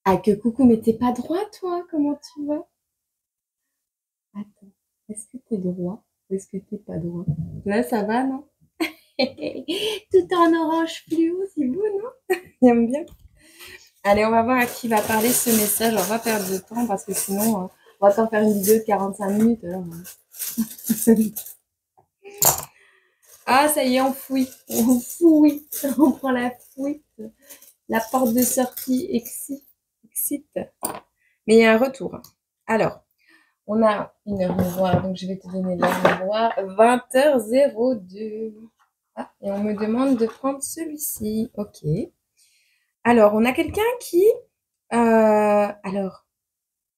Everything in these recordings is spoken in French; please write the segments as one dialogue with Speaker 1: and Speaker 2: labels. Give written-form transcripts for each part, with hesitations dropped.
Speaker 1: Ah, que coucou, mais t'es pas droit, toi? Comment tu vas? Attends, est-ce que t'es droit ou est-ce que t'es pas droit? Là, ça va, non? Tout en orange fluo, c'est beau, non? J'aime bien. Allez, on va voir à qui va parler ce message. On va perdre de temps parce que sinon, on va t'en faire une vidéo de 45 minutes. Alors. Ah, ça y est, on fouille. On fouille. On prend la fouille. La porte de sortie excite. Excite. Mais il y a un retour. Alors, on a une heure miroir, donc je vais te donner l'heure miroir. 20h02. Ah, et on me demande de prendre celui-ci. Ok. Alors, on a quelqu'un qui... alors,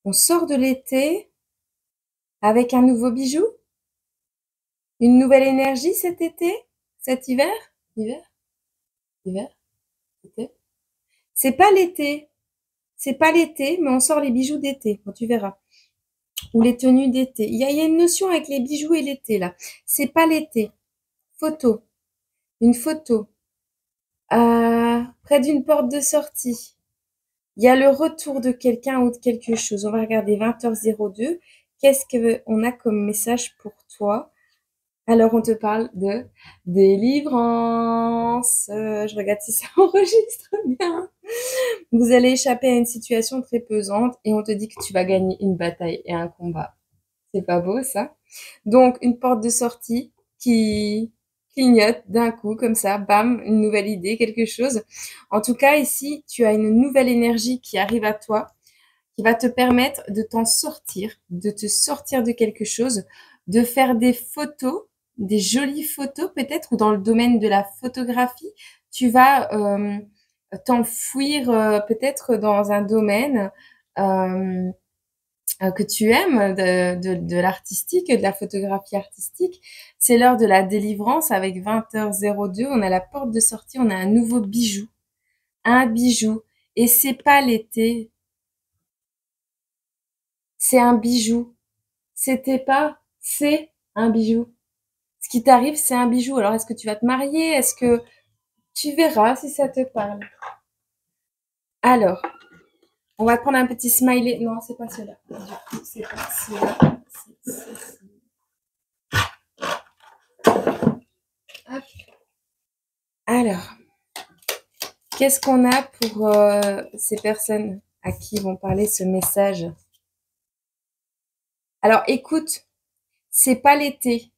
Speaker 1: on sort de l'été avec un nouveau bijou, une nouvelle énergie cet été, cet hiver. Hiver, hiver, été. C'est pas l'été. C'est pas l'été, mais on sort les bijoux d'été. Bon, tu verras. Ou les tenues d'été. Il y a une notion avec les bijoux et l'été, là. C'est pas l'été. Photo. Une photo. Près d'une porte de sortie. Il y a le retour de quelqu'un ou de quelque chose. On va regarder 20h02. Qu'est-ce qu'on a comme message pour toi? Alors, on te parle de délivrance. Je regarde si ça enregistre bien. Vous allez échapper à une situation très pesante et on te dit que tu vas gagner une bataille et un combat. C'est pas beau, ça? Donc, une porte de sortie qui clignote d'un coup, comme ça, bam, une nouvelle idée, quelque chose. En tout cas, ici, tu as une nouvelle énergie qui arrive à toi, qui va te permettre de t'en sortir, de te sortir de quelque chose, de faire des photos, des jolies photos peut-être, ou dans le domaine de la photographie, tu vas t'enfouir peut-être dans un domaine euh, que tu aimes de l'artistique, de la photographie artistique. C'est l'heure de la délivrance avec 20h02. On a la porte de sortie, on a un nouveau bijou. Un bijou. Et c'est pas l'été, c'est un bijou. C'était pas, c'est un bijou. Ce qui t'arrive, c'est un bijou. Alors, est-ce que tu vas te marier? Est-ce que tu verras si ça te parle? Alors, on va te prendre un petit smiley. Non, c'est pas cela. Du coup, c'est pas cela. C'est- Hop. Alors, qu'est-ce qu'on a pour ces personnes à qui vont parler ce message? Alors, écoute, c'est pas l'été,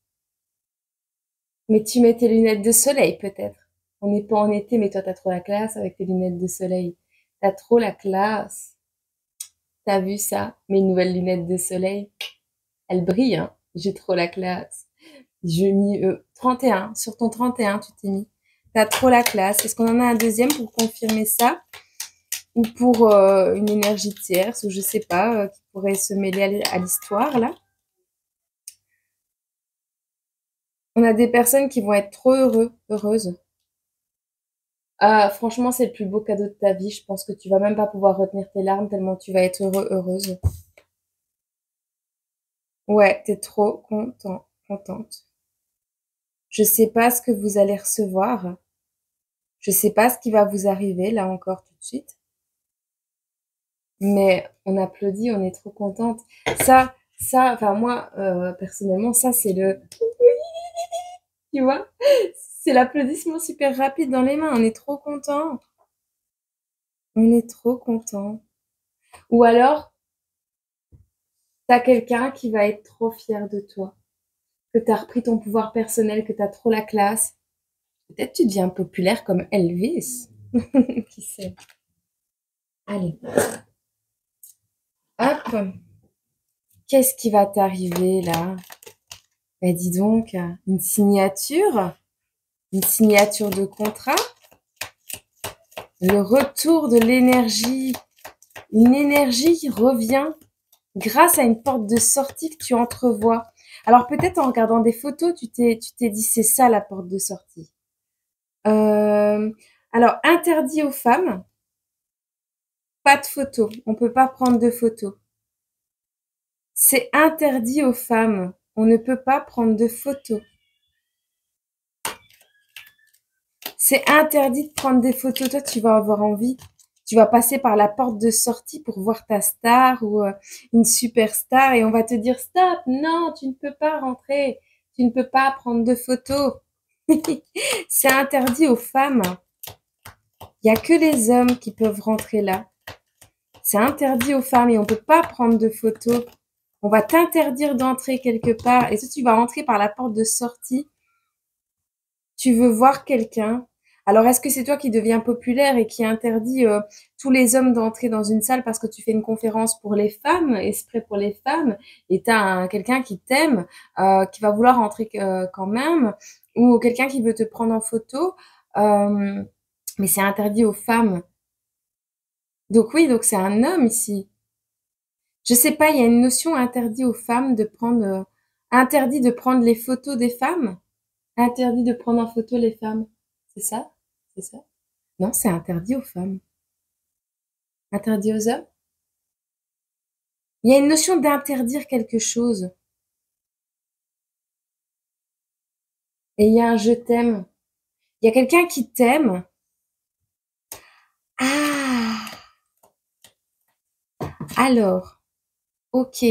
Speaker 1: mais tu mets tes lunettes de soleil peut-être. On n'est pas en été, mais toi, t'as trop la classe avec tes lunettes de soleil. T'as trop la classe. T'as vu ça? Mes nouvelles lunettes de soleil, elles brillent, hein. J'ai trop la classe. Je mis 31. Sur ton 31, tu t'es mis. T'as trop la classe. Est-ce qu'on en a un deuxième pour confirmer ça? Ou pour une énergie tierce, ou je sais pas, qui pourrait se mêler à l'histoire, là? On a des personnes qui vont être trop heureuses. Ah, franchement, c'est le plus beau cadeau de ta vie. Je pense que tu vas même pas pouvoir retenir tes larmes tellement tu vas être heureuse. Ouais, t'es trop contente. Je sais pas ce que vous allez recevoir. Je sais pas ce qui va vous arriver là encore tout de suite. Mais on applaudit, on est trop contente. Enfin moi personnellement, ça c'est le, tu vois, c'est l'applaudissement super rapide dans les mains. On est trop content. On est trop content. Ou alors, t'as quelqu'un qui va être trop fier de toi, que t'as repris ton pouvoir personnel, que t'as trop la classe. Peut-être tu deviens populaire comme Elvis. Qui sait? Allez, hop. Qu'est-ce qui va t'arriver là? Ben dis donc, une signature de contrat, le retour de l'énergie, une énergie revient grâce à une porte de sortie que tu entrevois. Alors peut-être en regardant des photos, tu t'es dit c'est ça la porte de sortie. Euh, alors interdit aux femmes, pas de photos, on peut pas prendre de photos. C'est interdit aux femmes, on ne peut pas prendre de photos. C'est interdit de prendre des photos. Toi, tu vas avoir envie Tu vas passer par la porte de sortie pour voir ta star ou une superstar et on va te dire stop, non, tu ne peux pas rentrer, tu ne peux pas prendre de photos. C'est interdit aux femmes. Il y a que les hommes qui peuvent rentrer là. C'est interdit aux femmes et on peut pas prendre de photos. On va t'interdire d'entrer quelque part et si tu vas rentrer par la porte de sortie, tu veux voir quelqu'un. Alors, est-ce que c'est toi qui deviens populaire et qui interdit tous les hommes d'entrer dans une salle parce que tu fais une conférence pour les femmes, exprès pour les femmes, et t'as quelqu'un qui t'aime, qui va vouloir entrer quand même, ou quelqu'un qui veut te prendre en photo, euh, mais c'est interdit aux femmes. Donc oui, donc c'est un homme ici. Je sais pas, il y a une notion interdit aux femmes de prendre, interdit de prendre les photos des femmes, interdit de prendre en photo les femmes. C'est ça? C'est ça? Non, c'est interdit aux femmes. Interdit aux hommes? Il y a une notion d'interdire quelque chose. Et il y a un je t'aime. Il y a quelqu'un qui t'aime. Ah! Alors, ok.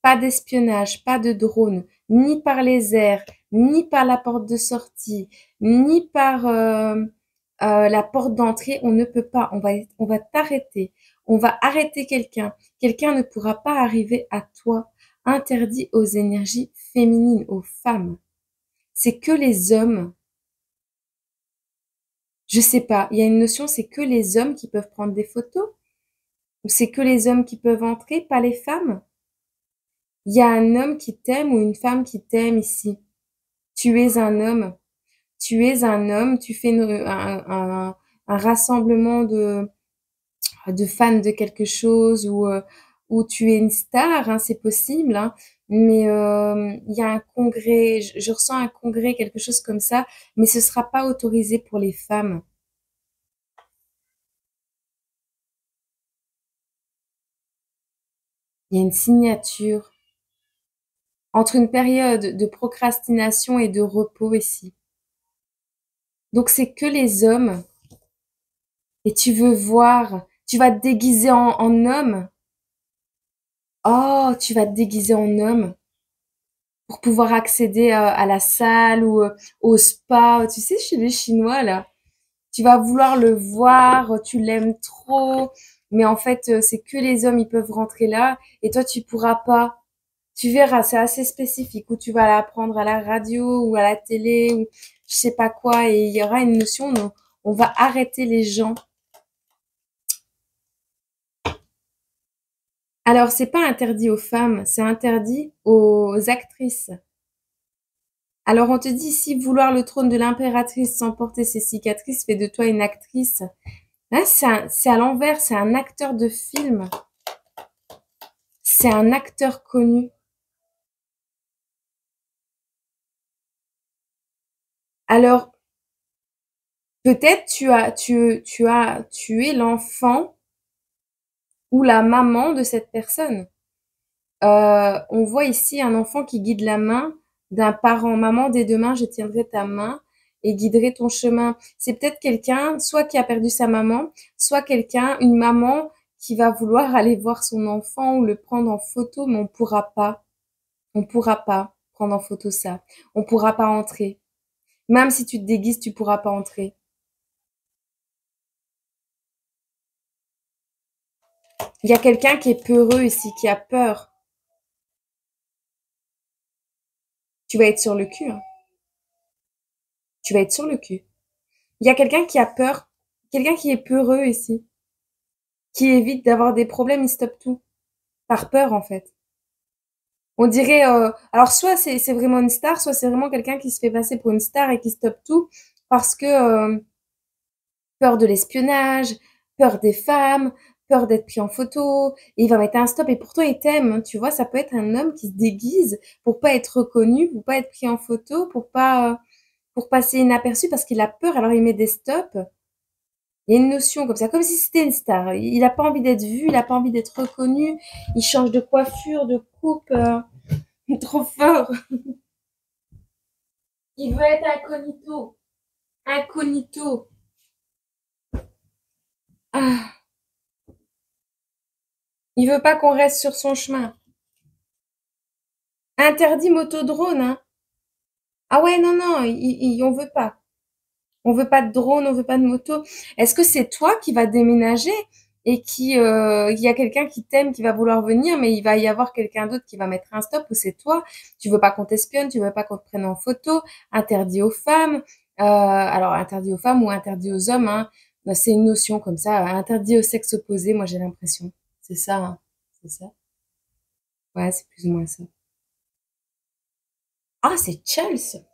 Speaker 1: Pas d'espionnage, pas de drone, ni par les airs, ni par la porte de sortie, ni par la porte d'entrée. On ne peut pas. On va t'arrêter. On va arrêter quelqu'un. Quelqu'un ne pourra pas arriver à toi. Interdit aux énergies féminines, aux femmes. C'est que les hommes. Je sais pas. Il y a une notion, c'est que les hommes qui peuvent prendre des photos. Ou c'est que les hommes qui peuvent entrer, pas les femmes. Il y a un homme qui t'aime ou une femme qui t'aime ici. Tu es un homme. Tu es un homme. Tu fais un rassemblement de fans de quelque chose ou tu es une star, hein, c'est possible. Hein, mais il y a un congrès. Je ressens un congrès, quelque chose comme ça. Mais ce sera pas autorisé pour les femmes. Il y a une signature entre une période de procrastination et de repos ici. Donc c'est que les hommes et tu veux voir, tu vas te déguiser en homme. Oh, tu vas te déguiser en homme pour pouvoir accéder à la salle ou au spa. Tu sais, chez les Chinois, là, tu vas vouloir le voir, tu l'aimes trop, mais en fait, c'est que les hommes, ils peuvent rentrer là et toi, tu pourras pas. Tu verras, c'est assez spécifique où tu vas l'apprendre à la radio ou à la télé ou je sais pas quoi et il y aura une notion où on va arrêter les gens. Alors, c'est pas interdit aux femmes, c'est interdit aux actrices. Alors, on te dit, si vouloir le trône de l'impératrice sans porter ses cicatrices fait de toi une actrice. Là, c'est à l'envers, c'est un acteur de film. C'est un acteur connu. Alors, peut-être tu es l'enfant ou la maman de cette personne. On voit ici un enfant qui guide la main d'un parent. Maman, dès demain, je tiendrai ta main et guiderai ton chemin. C'est peut-être quelqu'un, soit qui a perdu sa maman, soit quelqu'un, une maman qui va vouloir aller voir son enfant ou le prendre en photo, mais on pourra pas. On pourra pas prendre en photo ça. On pourra pas entrer. Même si tu te déguises, tu pourras pas entrer. Il y a quelqu'un qui est peureux ici, qui a peur. Tu vas être sur le cul, hein. Tu vas être sur le cul. Il y a quelqu'un qui a peur, quelqu'un qui est peureux ici, qui évite d'avoir des problèmes, il stoppe tout. Par peur, en fait. On dirait, alors soit c'est vraiment une star, soit c'est vraiment quelqu'un qui se fait passer pour une star et qui stoppe tout parce que peur de l'espionnage, peur des femmes, peur d'être pris en photo, et il va mettre un stop et pourtant il t'aime, tu vois, ça peut être un homme qui se déguise pour pas être reconnu, pour pas être pris en photo, pour passer inaperçu parce qu'il a peur, alors il met des stops. Il y a une notion comme ça, comme si c'était une star. Il a pas envie d'être vu, il a pas envie d'être reconnu. Il change de coiffure, de coupe, trop fort. Il veut être incognito. Incognito. Ah, il veut pas qu'on reste sur son chemin. Interdit motodrone, hein. Ah ouais, non, non, on veut pas. On veut pas de drone, on veut pas de moto. Est-ce que c'est toi qui vas déménager et il y a quelqu'un qui t'aime, qui va vouloir venir, mais il va y avoir quelqu'un d'autre qui va mettre un stop ou c'est toi? Tu veux pas qu'on t'espionne, tu veux pas qu'on te prenne en photo, interdit aux femmes. Alors interdit aux femmes ou interdit aux hommes, hein. C'est une notion comme ça, interdit au sexe opposé, moi j'ai l'impression. C'est ça, hein. C'est ça. Ouais, c'est plus ou moins ça. Ah, c'est Chelsea.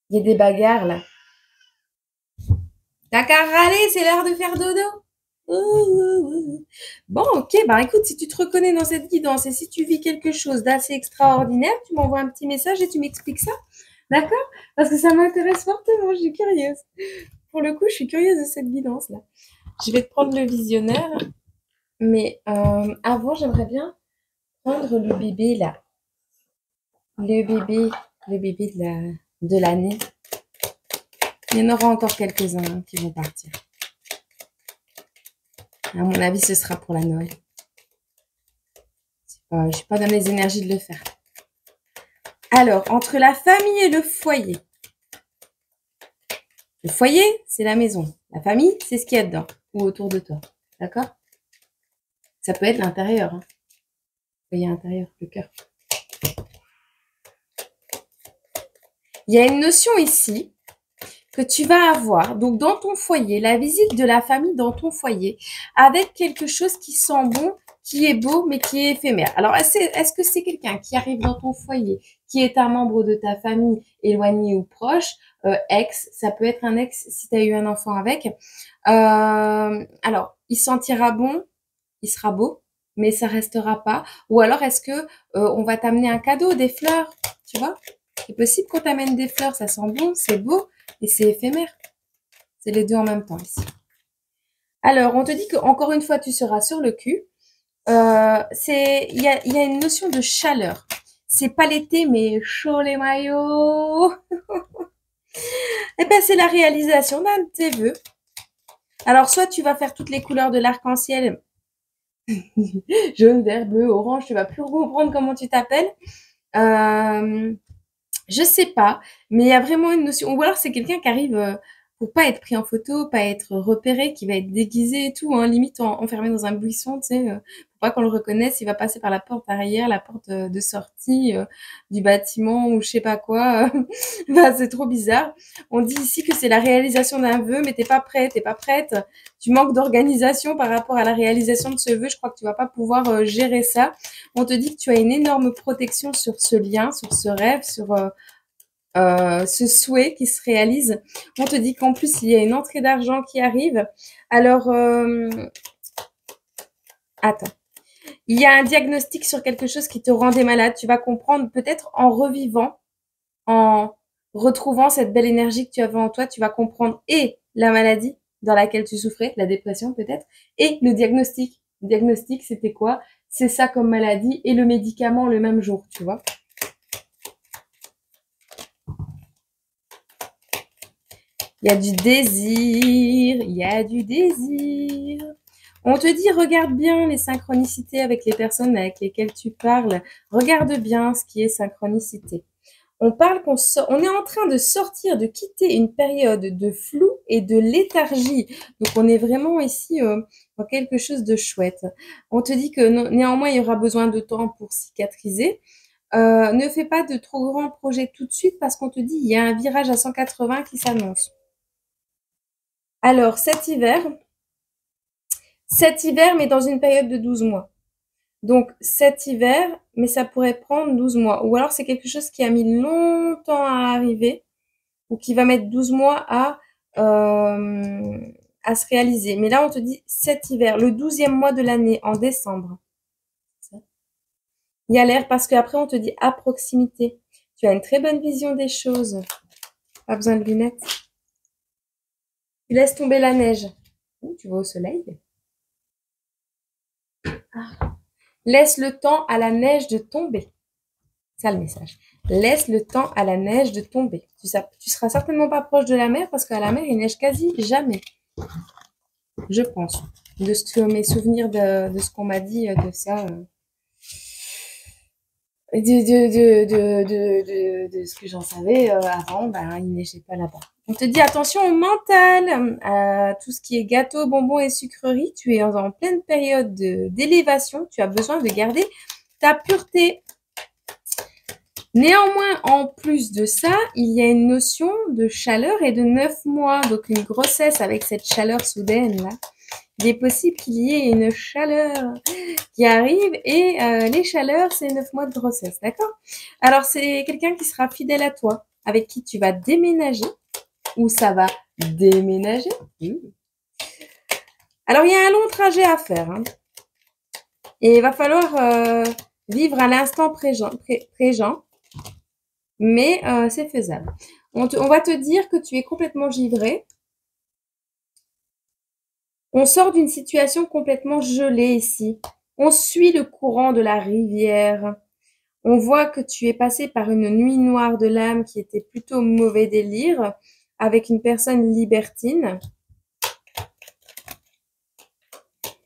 Speaker 1: Il y a des bagarres là. T'as qu'à râler, c'est l'heure de faire dodo. Bon, ok, bah écoute, si tu te reconnais dans cette guidance et si tu vis quelque chose d'assez extraordinaire, tu m'envoies un petit message et tu m'expliques ça. D'accord? Parce que ça m'intéresse fortement, je suis curieuse. Pour le coup, je suis curieuse de cette guidance-là. Je vais te prendre le visionnaire, mais avant, j'aimerais bien prendre le bébé là. Le bébé de l'année. Il y en aura encore quelques-uns hein, qui vont partir. À mon avis, ce sera pour la Noël. Je ne suis pas dans les énergies de le faire. Alors, entre la famille et le foyer. Le foyer, c'est la maison. La famille, c'est ce qu'il y a dedans ou autour de toi. D'accord? Ça peut être l'intérieur. Hein. Le foyer intérieur, le cœur. Il y a une notion ici que tu vas avoir, donc dans ton foyer, la visite de la famille dans ton foyer, avec quelque chose qui sent bon, qui est beau, mais qui est éphémère. Alors, est-ce que c'est quelqu'un qui arrive dans ton foyer, qui est un membre de ta famille, éloigné ou proche, ex, ça peut être un ex si tu as eu un enfant avec. Alors, il sentira bon, il sera beau, mais ça restera pas. Ou alors, est-ce que on va t'amener un cadeau, des fleurs, tu vois? C'est possible qu'on t'amène des fleurs, ça sent bon, c'est beau, et c'est éphémère. C'est les deux en même temps ici. Alors, on te dit que encore une fois, tu seras sur le cul. Il y a une notion de chaleur. C'est pas l'été, mais chaud les maillots. Eh ben, c'est la réalisation d'un de tes vœux. Alors, soit tu vas faire toutes les couleurs de l'arc-en-ciel, jaune, vert, bleu, orange, tu vas plus comprendre comment tu t'appelles. Je sais pas, mais il y a vraiment une notion. Ou alors c'est quelqu'un qui arrive pour pas être pris en photo, pas être repéré, qui va être déguisé et tout, hein, limite enfermé dans un buisson, tu sais, pour pas qu'on le reconnaisse. Il va passer par la porte arrière, la porte de sortie du bâtiment ou je sais pas quoi. Bah, c'est trop bizarre. On dit ici que c'est la réalisation d'un vœu, mais t'es pas prêt, t'es pas prête. Tu manques d'organisation par rapport à la réalisation de ce vœu. Je crois que tu vas pas pouvoir gérer ça. On te dit que tu as une énorme protection sur ce lien, sur ce rêve, sur ce souhait qui se réalise. On te dit qu'en plus, il y a une entrée d'argent qui arrive. Alors, attends. Il y a un diagnostic sur quelque chose qui te rendait malade. Tu vas comprendre peut-être en revivant, en retrouvant cette belle énergie que tu avais en toi, tu vas comprendre et la maladie dans laquelle tu souffrais, la dépression peut-être, et le diagnostic. Le diagnostic, c'était quoi? C'est ça comme maladie et le médicament le même jour, tu vois. Il y a du désir, il y a du désir. On te dit, regarde bien les synchronicités avec les personnes avec lesquelles tu parles. Regarde bien ce qui est synchronicité. On parle on est en train de sortir, de quitter une période de flou et de léthargie. Donc, on est vraiment ici dans quelque chose de chouette. On te dit que néanmoins, il y aura besoin de temps pour cicatriser. Ne fais pas de trop grands projets tout de suite parce qu'on te dit il y a un virage à 180 qui s'annonce. Alors, cet hiver, mais dans une période de 12 mois. Donc, cet hiver, mais ça pourrait prendre 12 mois. Ou alors, c'est quelque chose qui a mis longtemps à arriver ou qui va mettre 12 mois à se réaliser. Mais là, on te dit cet hiver, le 12e mois de l'année, en décembre. Il y a l'air parce qu'après, on te dit à proximité. Tu as une très bonne vision des choses. Pas besoin de lunettes. Tu laisses tomber la neige. Tu vas au soleil. Laisse le temps à la neige de tomber. C'est ça le message. Laisse le temps à la neige de tomber. Tu seras certainement pas proche de la mer parce qu'à la mer, il neige quasi jamais. je pense. De ce que mes souvenirs de ce qu'on m'a dit de ça, de ce que j'en savais avant, ben, il neigeait pas là-bas. On te dit attention au mental, tout ce qui est gâteau, bonbons et sucreries, tu es en pleine période d'élévation, tu as besoin de garder ta pureté. Néanmoins, en plus de ça, il y a une notion de chaleur et de 9 mois. Donc, une grossesse avec cette chaleur soudaine, là, il est possible qu'il y ait une chaleur qui arrive et les chaleurs, c'est 9 mois de grossesse, d'accord? Alors, c'est quelqu'un qui sera fidèle à toi, avec qui tu vas déménager, ou ça va déménager. Alors, il y a un long trajet à faire, hein, et il va falloir vivre à l'instant présent, mais c'est faisable. On va te dire que tu es complètement givré. On sort d'une situation complètement gelée ici. On suit le courant de la rivière. On voit que tu es passé par une nuit noire de l'âme qui était plutôt mauvais délire, avec une personne libertine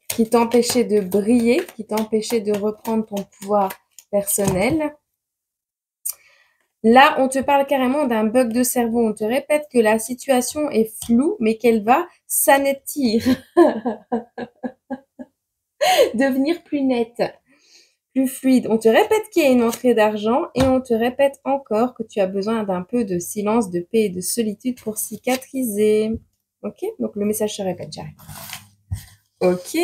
Speaker 1: qui t'empêchait de briller, qui t'empêchait de reprendre ton pouvoir personnel. Là, on te parle carrément d'un bug de cerveau. On te répète que la situation est floue, mais qu'elle va s'anétir, devenir plus nette, plus fluide. On te répète qu'il y a une entrée d'argent et on te répète encore que tu as besoin d'un peu de silence, de paix et de solitude pour cicatriser. Ok? Donc le message se répète, j'arrête. Ok.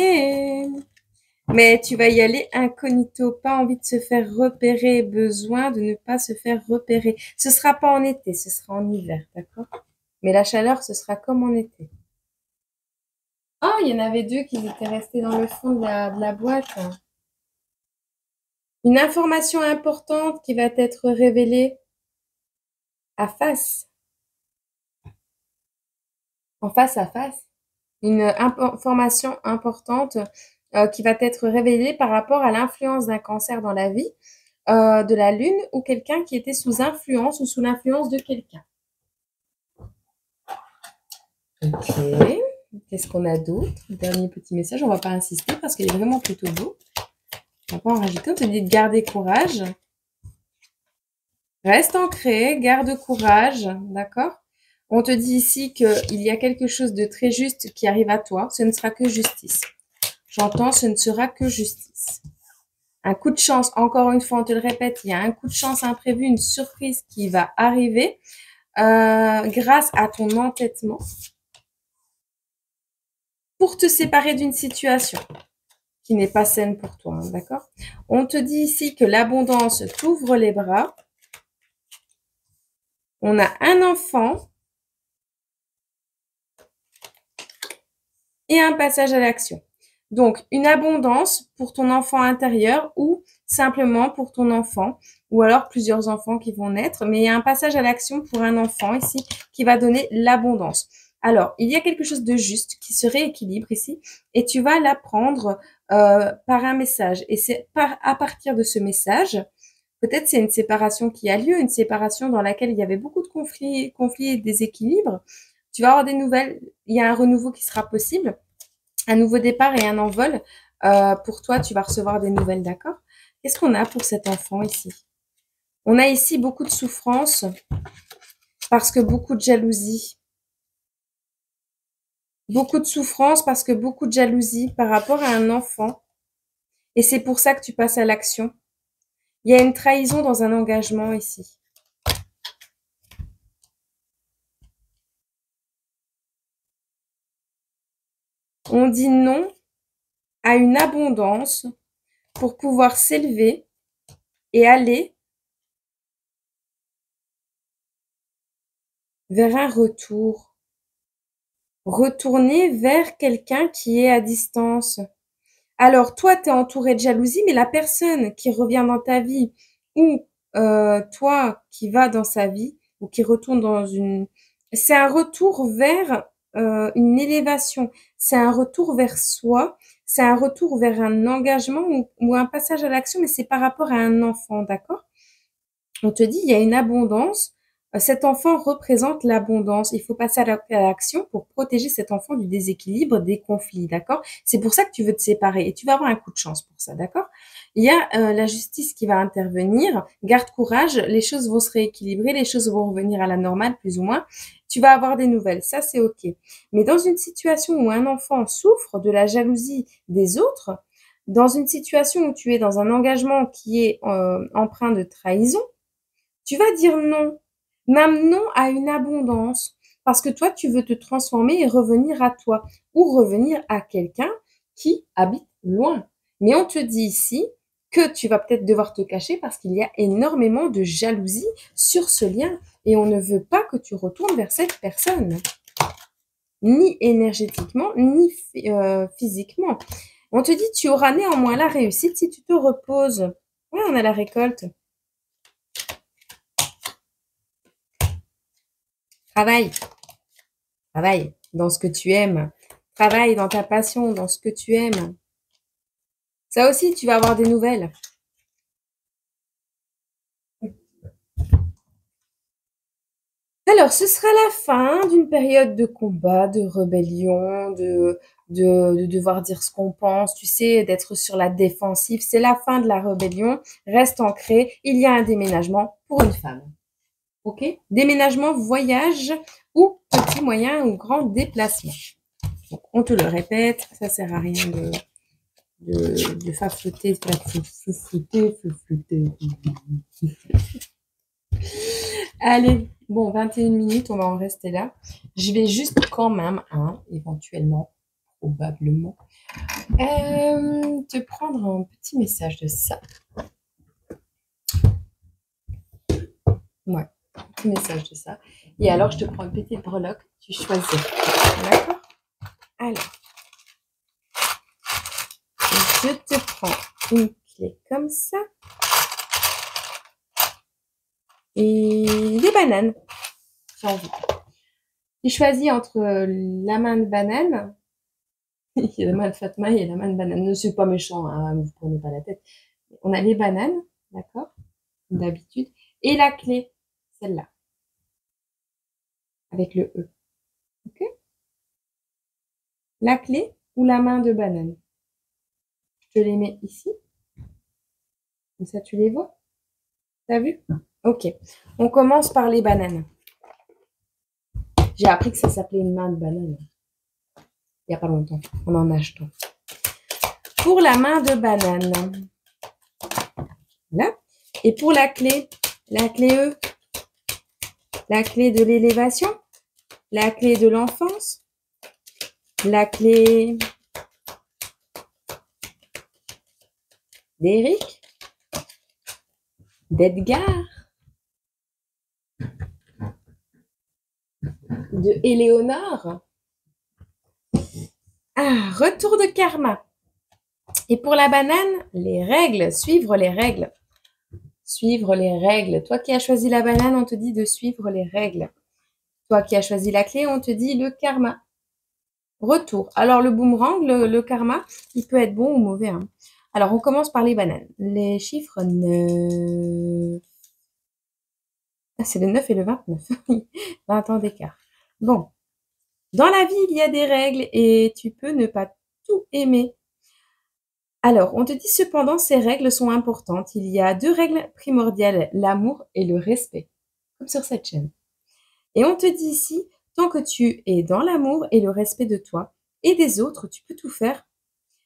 Speaker 1: Mais tu vas y aller incognito, pas envie de se faire repérer, besoin de ne pas se faire repérer. Ce sera pas en été, ce sera en hiver, d'accord? Mais la chaleur, ce sera comme en été. Ah, il y en avait deux qui étaient restés dans le fond de la boîte. Une information importante qui va être révélée à face, en face à face. Une information importante qui va être révélée par rapport à l'influence d'un cancer dans la vie de la lune ou quelqu'un qui était sous influence ou sous l'influence de quelqu'un. Ok. Qu'est-ce qu'on a d'autre? Dernier petit message. On va pas insister parce qu'il est vraiment plutôt beau. On va pas en rajouter. On te dit de garder courage. Reste ancré, garde courage, d'accord? On te dit ici qu'il y a quelque chose de très juste qui arrive à toi. Ce ne sera que justice. J'entends, ce ne sera que justice. Un coup de chance, encore une fois, on te le répète, il y a un coup de chance imprévu, une surprise qui va arriver grâce à ton entêtement pour te séparer d'une situation qui n'est pas saine pour toi, hein, d'accord? On te dit ici que l'abondance t'ouvre les bras. On a un enfant et un passage à l'action. Donc, une abondance pour ton enfant intérieur ou simplement pour ton enfant, ou alors plusieurs enfants qui vont naître, mais il y a un passage à l'action pour un enfant ici qui va donner l'abondance. Alors, il y a quelque chose de juste qui se rééquilibre ici et tu vas l'apprendre par un message. Et c'est à partir de ce message, peut-être c'est une séparation qui a lieu, une séparation dans laquelle il y avait beaucoup de conflits et déséquilibres. Tu vas avoir des nouvelles, il y a un renouveau qui sera possible, un nouveau départ et un envol. Pour toi, tu vas recevoir des nouvelles, d'accord? Qu'est-ce qu'on a pour cet enfant ici? On a ici beaucoup de souffrance parce que beaucoup de jalousie. Beaucoup de souffrance parce que beaucoup de jalousie par rapport à un enfant. Et c'est pour ça que tu passes à l'action. Il y a une trahison dans un engagement ici. On dit non à une abondance pour pouvoir s'élever et aller vers un retour. Retourner vers quelqu'un qui est à distance. Alors, toi, tu es entouré de jalousie, mais la personne qui revient dans ta vie ou toi qui vas dans sa vie ou qui retourne dans une... C'est un retour vers une élévation, c'est un retour vers soi, c'est un retour vers un engagement ou un passage à l'action, mais c'est par rapport à un enfant, d'accord? On te dit, il y a une abondance Cet enfant représente l'abondance. Il faut passer à l'action pour protéger cet enfant du déséquilibre, des conflits, d'accord? C'est pour ça que tu veux te séparer et tu vas avoir un coup de chance pour ça, d'accord? Il y a la justice qui va intervenir. Garde courage, les choses vont se rééquilibrer, les choses vont revenir à la normale, plus ou moins. Tu vas avoir des nouvelles, ça c'est ok. Mais dans une situation où un enfant souffre de la jalousie des autres, dans une situation où tu es dans un engagement qui est empreint de trahison, tu vas dire non. Même non à une abondance. Parce que toi, tu veux te transformer et revenir à toi. Ou revenir à quelqu'un qui habite loin. Mais on te dit ici que tu vas peut-être devoir te cacher parce qu'il y a énormément de jalousie sur ce lien. Et on ne veut pas que tu retournes vers cette personne. Ni énergétiquement, ni physiquement. On te dit, tu auras néanmoins la réussite si tu te reposes. Ouais, on a la récolte. Travaille. Travaille dans ce que tu aimes. Travaille dans ta passion, dans ce que tu aimes. Ça aussi, tu vas avoir des nouvelles. Alors, ce sera la fin d'une période de combat, de rébellion, de devoir dire ce qu'on pense, tu sais, d'être sur la défensive. C'est la fin de la rébellion. Reste ancré. Il y a un déménagement pour une femme. Ok? Déménagement, voyage ou petit, moyen ou grand déplacement. Donc, on te le répète, ça sert à rien de fafouter, fafouter. Allez, bon, 21 minutes, on va en rester là. Je vais juste quand même, éventuellement, probablement, te prendre un petit message de ça. Ouais, un petit message de ça. Et alors, je te prends une petite breloque, tu choisis. D'accord? Alors, je te prends une clé comme ça. Et des bananes, j'ai envie. Tu choisis entre la main de banane, il y a la main de Fatma et la main de banane. Ne c'est pas méchant, hein, ne vous prenez pas la tête. On a les bananes, d'accord, d'habitude, et la clé, celle-là, avec le E. Ok? La clé ou la main de banane. Je te les mets ici. Comme ça, tu les vois. T'as vu? Ok. On commence par les bananes. J'ai appris que ça s'appelait une main de banane. Il n'y a pas longtemps, en achetant. Pour la main de banane. Voilà. Et pour la clé E, la clé de l'élévation, la clé de l'enfance, la clé d'Éric, d'Edgar, de Éléonore. Ah, retour de karma. Et pour la banane, les règles, suivre les règles. Suivre les règles. Toi qui as choisi la banane, on te dit de suivre les règles. Toi qui as choisi la clé, on te dit le karma. Retour. Alors le boomerang, le karma, il peut être bon ou mauvais. Hein. Alors on commence par les bananes. Les chiffres 9. Ah, c'est le 9 et le 29. 20 ans d'écart. Bon. Dans la vie, il y a des règles et tu peux ne pas tout aimer. Alors, on te dit cependant, ces règles sont importantes. Il y a 2 règles primordiales, l'amour et le respect, comme sur cette chaîne. Et on te dit ici, tant que tu es dans l'amour et le respect de toi et des autres, tu peux tout faire.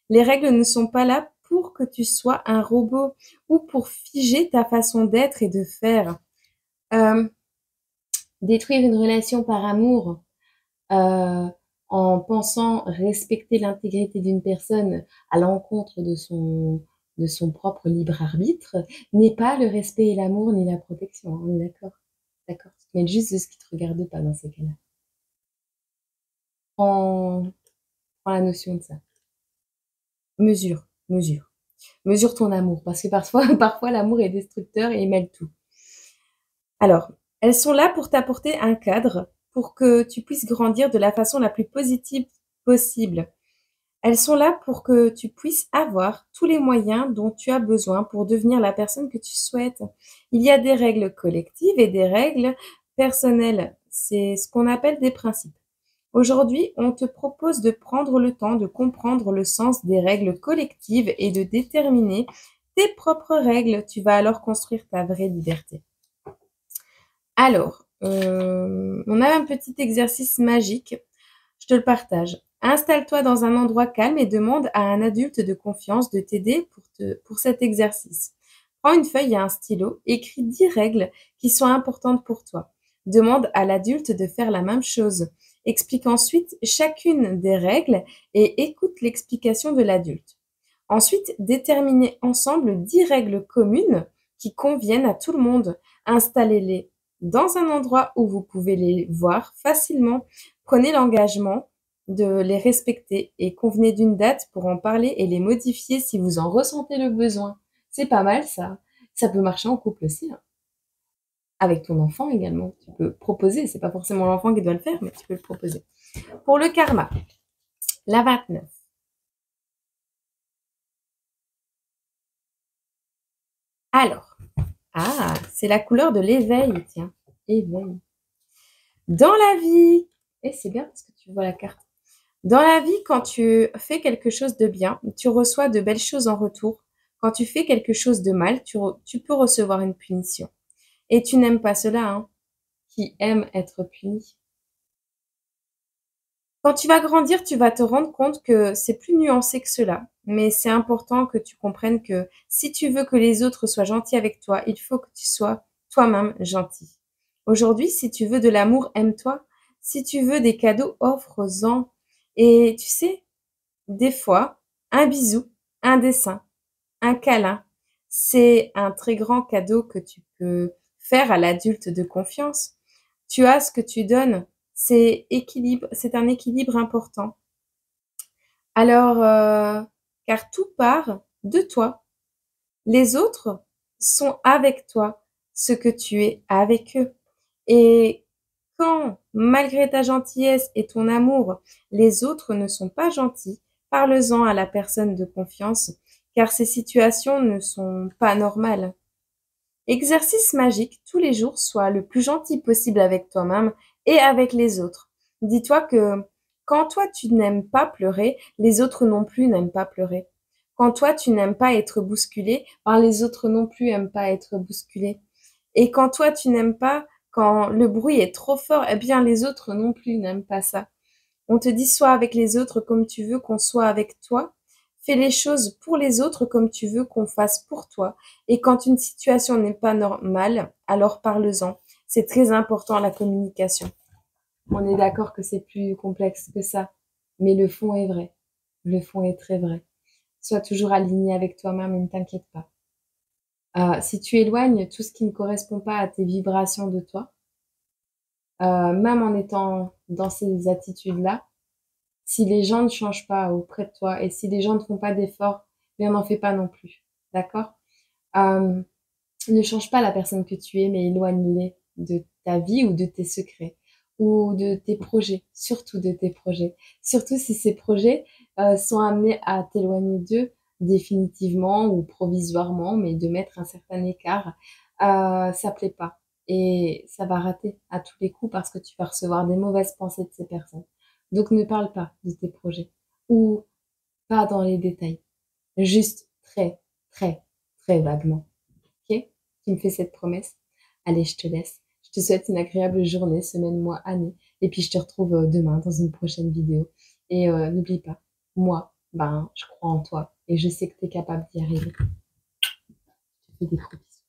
Speaker 1: Les règles ne sont pas là pour que tu sois un robot ou pour figer ta façon d'être et de faire. Détruire une relation par amour, en pensant respecter l'intégrité d'une personne à l'encontre de son propre libre arbitre, n'est pas le respect et l'amour ni la protection. On est d'accord? D'accord. Mais juste de ce qui te regarde pas dans ces cas-là. Prends la notion de ça. Mesure, mesure. Mesure ton amour, parce que parfois l'amour est destructeur et il mêle tout. Alors, elles sont là pour t'apporter un cadre, pour que tu puisses grandir de la façon la plus positive possible. Elles sont là pour que tu puisses avoir tous les moyens dont tu as besoin pour devenir la personne que tu souhaites. Il y a des règles collectives et des règles personnel, c'est ce qu'on appelle des principes. Aujourd'hui, on te propose de prendre le temps de comprendre le sens des règles collectives et de déterminer tes propres règles. Tu vas alors construire ta vraie liberté. Alors, on a un petit exercice magique. Je te le partage. Installe-toi dans un endroit calme et demande à un adulte de confiance de t'aider pour cet exercice. Prends une feuille et un stylo, écris 10 règles qui sont importantes pour toi. Demande à l'adulte de faire la même chose. Explique ensuite chacune des règles et écoute l'explication de l'adulte. Ensuite, déterminez ensemble 10 règles communes qui conviennent à tout le monde. Installez-les dans un endroit où vous pouvez les voir facilement. Prenez l'engagement de les respecter et convenez d'une date pour en parler et les modifier si vous en ressentez le besoin. C'est pas mal ça. Ça peut marcher en couple aussi, hein. Avec ton enfant également. Tu peux proposer, c'est pas forcément l'enfant qui doit le faire, mais tu peux le proposer. Pour le karma, la 29. Alors, c'est la couleur de l'éveil, tiens. Éveil. Dans la vie, et c'est bien parce que tu vois la carte. Dans la vie, quand tu fais quelque chose de bien, tu reçois de belles choses en retour. Quand tu fais quelque chose de mal, tu peux recevoir une punition. Et tu n'aimes pas cela, hein, qui aime être puni. Quand tu vas grandir, tu vas te rendre compte que c'est plus nuancé que cela. Mais c'est important que tu comprennes que si tu veux que les autres soient gentils avec toi, il faut que tu sois toi-même gentil. Aujourd'hui, si tu veux de l'amour, aime-toi. Si tu veux des cadeaux, offre-en. Et tu sais, des fois, un bisou, un dessin, un câlin, c'est un très grand cadeau que tu peux faire à l'adulte de confiance. Tu as ce que tu donnes. C'est un équilibre important. Alors, car tout part de toi. Les autres sont avec toi, ce que tu es avec eux. Et quand, malgré ta gentillesse et ton amour, les autres ne sont pas gentils, parle-en à la personne de confiance, car ces situations ne sont pas normales. Exercice magique, tous les jours, sois le plus gentil possible avec toi-même et avec les autres. Dis-toi que quand toi tu n'aimes pas pleurer, les autres non plus n'aiment pas pleurer. Quand toi tu n'aimes pas être bousculé, ben les autres non plus aiment pas être bousculés. Et quand toi tu n'aimes pas, quand le bruit est trop fort, eh bien les autres non plus n'aiment pas ça. On te dit sois avec les autres comme tu veux qu'on soit avec toi. Fais les choses pour les autres comme tu veux qu'on fasse pour toi. Et quand une situation n'est pas normale, alors parle-en. C'est très important la communication. On est d'accord que c'est plus complexe que ça, mais le fond est vrai. Le fond est très vrai. Sois toujours aligné avec toi-même et ne t'inquiète pas. Si tu éloignes tout ce qui ne correspond pas à tes vibrations de toi, même en étant dans ces attitudes-là, si les gens ne changent pas auprès de toi et si les gens ne font pas d'efforts, bien n'en fais pas non plus. D'accord? Euh, Ne change pas la personne que tu es, mais éloigne-les de ta vie ou de tes secrets ou de tes projets, surtout de tes projets. Surtout si ces projets sont amenés à t'éloigner d'eux définitivement ou provisoirement, mais de mettre un certain écart, ça plaît pas. Et ça va rater à tous les coups parce que tu vas recevoir des mauvaises pensées de ces personnes. Donc ne parle pas de tes projets ou pas dans les détails, juste très, très, très vaguement. Ok? Tu me fais cette promesse? Allez, je te laisse. Je te souhaite une agréable journée, semaine, mois, année. Et puis je te retrouve demain dans une prochaine vidéo. Et n'oublie pas, moi, ben, je crois en toi et je sais que tu es capable d'y arriver. Je te fais des gros bisous.